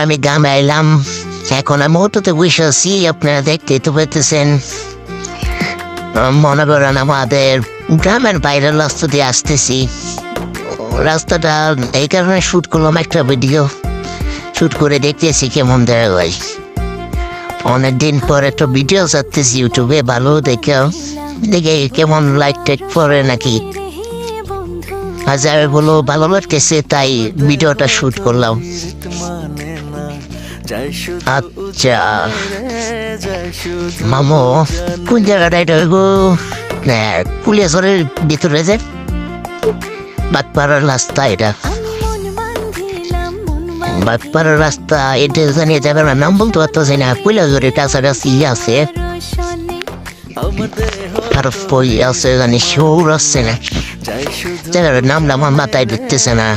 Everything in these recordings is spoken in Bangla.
আমি গ্রামে এলাম। এখন আমি অটোতে বসে আছি, আপনারা দেখতেই তো পেতেছেন। মনে করেন আমাদের গ্রামের বাইরের রাস্তা দিয়ে আসতেছি। রাস্তাটা এই কারণে শুট করলাম, একটা ভিডিও শুট করে দেখতেছি কেমন দেখা হয়। অনেকদিন পর একটা ভিডিও ছাড়তেছি ইউটিউবে, ভালো দেখে কেমন লাইক টেক পরে নাকি হাজার বলো ভালো লাগতেছে, তাই ভিডিওটা শুট করলাম। আচ্ছা মামু, কোন জায়গাটা এটা গো? কুলিয়াছড়ের ভিতরে যে বাগপাড়ার রাস্তা, এটা বাগপাড়ার রাস্তা। এটা জানিয়ে যাবে না, নাম বলতে পারতেছি না। কুলিয়াছড়ের কাছাকাছি আছে, আর বই আছে জানি শোর আসছে না। জায়গাটার নামটা আমার মাথায় ঢুকতেছে না,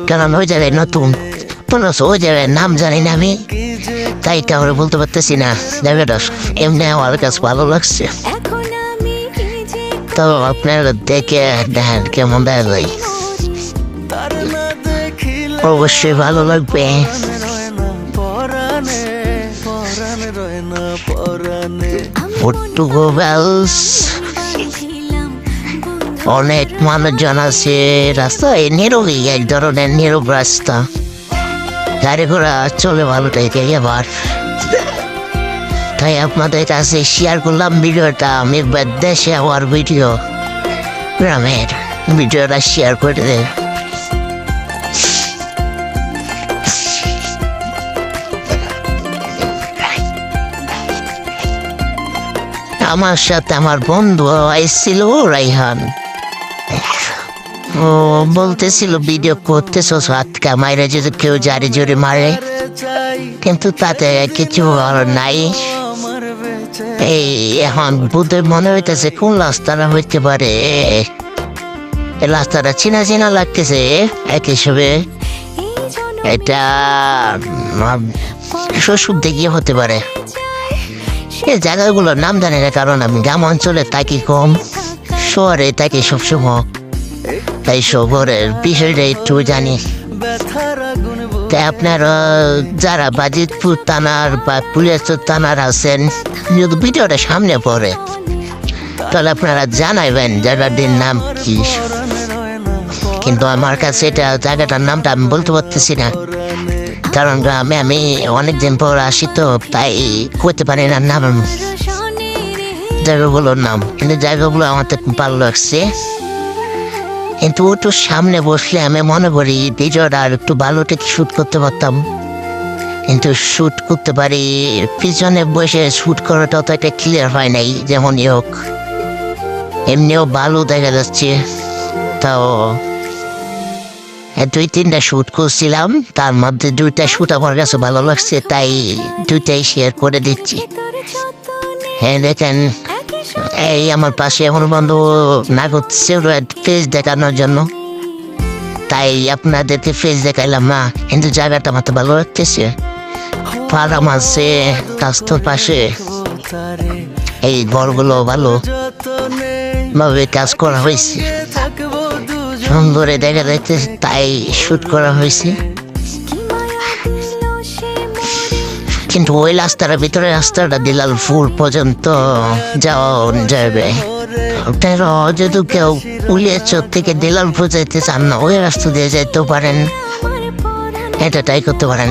কারণ ওই জায়গায় নতুন ওই জায়গায় নাম জানি না আমি, তাই কাউরে বলতে পারতেছি না। জায়গাটা এমনি আমার কাছে ভালো লাগছে, তো আপনারা দেখে দেখেন কেমন দেখা যায়, অবশ্যই ভালো লাগবে। অনেক মানুষজন আছে, রাস্তায় নীরবই, এক ধরনের নীরব রাস্তা, গাড়ি ঘোড়া চলে ভালো থেকে। এবার তাই আপনাদের কাছে শেয়ার করলাম ভিডিওটা। আমি দেশে আমার ভিডিও, গ্রামের ভিডিওটা শেয়ার করে দেয়। আমার সাথে আমার বন্ধু এসেছিল রাইহান, ও বলতেছিল ভিডিও করতেছো হাত কামাইরা যদি কেউ জারি জোরে মারে, কিন্তু তাতে কিছু নাই। এই এখন বুধে মনে হইতেছে কোন রাস্তাটা হইতে পারে, এই রাস্তাটা চিনা চিনা লাগতেছে এক হিসেবে। এটা শ্বশুর দিকে হতে পারে। এই জায়গাগুলোর নাম জানি না, কারণ আমি গ্রাম অঞ্চলে থাকি কম, শহরে থাকি সবসময়, তাই শহরের বিষয়টা একটু জানি। তাই আপনারা যারা বাজিতপুর থানার বা পুলিয়াছড় থানার আছেন, যদি ভিডিওটা সামনে পড়ে তাহলে আপনারা জানাইবেন জায়গাটির নাম কি। কিন্তু আমার কাছে এটা জায়গাটার নামটা আমি বলতে পারতেছি না, কারণ গ্রামে আমি অনেকদিন পর আসি, তো তাই করতে পারি না নাম জায়গাগুলোর নাম। কিন্তু জায়গাগুলো আমার তো ভালো লাগছে, কিন্তু একটু সামনে বসলে আমি মনে করি ভিডিওটা আর একটু ভালো থেকে শ্যুট করতে পারতাম, কিন্তু শ্যুট করতে পারি। পিছনে বসে শ্যুট করাটা তো একটা ক্লিয়ার হয় নাই, যেমনই হোক এমনিও ভালো দেখা যাচ্ছে। তাও 2-3টা শ্যুট করছিলাম, তার মধ্যে 2টা শ্যুট আমার কাছে ভালো লাগছে, তাই 2টাই শেয়ার করে দিচ্ছি। হ্যাঁ দেখেন, এই আমার পাশে আমার বন্ধু না করছে ফেস দেখানোর জন্য, তাই আপনাদেরকে ফেস দেখাইলাম না, কিন্তু জায়গাটা আমার তো ভালো লাগতেছে। ফার্ম আছে রাস্তার পাশে, এই ঘরগুলো ভালো ভাবে কাজ করা হয়েছে, সুন্দরে দেখা যাইতেছে, তাই শুট করা হয়েছে। কিন্তু ওই রাস্তাটার ভিতরে রাস্তাটা দিলালপুর পর্যন্ত যাওয়া যাবে। আপনারা যদি কেউ পুলিয়াছড় থেকে দিলালপুর যাইতে চান না, ওই রাস্তা দিয়ে যাইতেও পারেন, এটা ট্রাই করতে পারেন।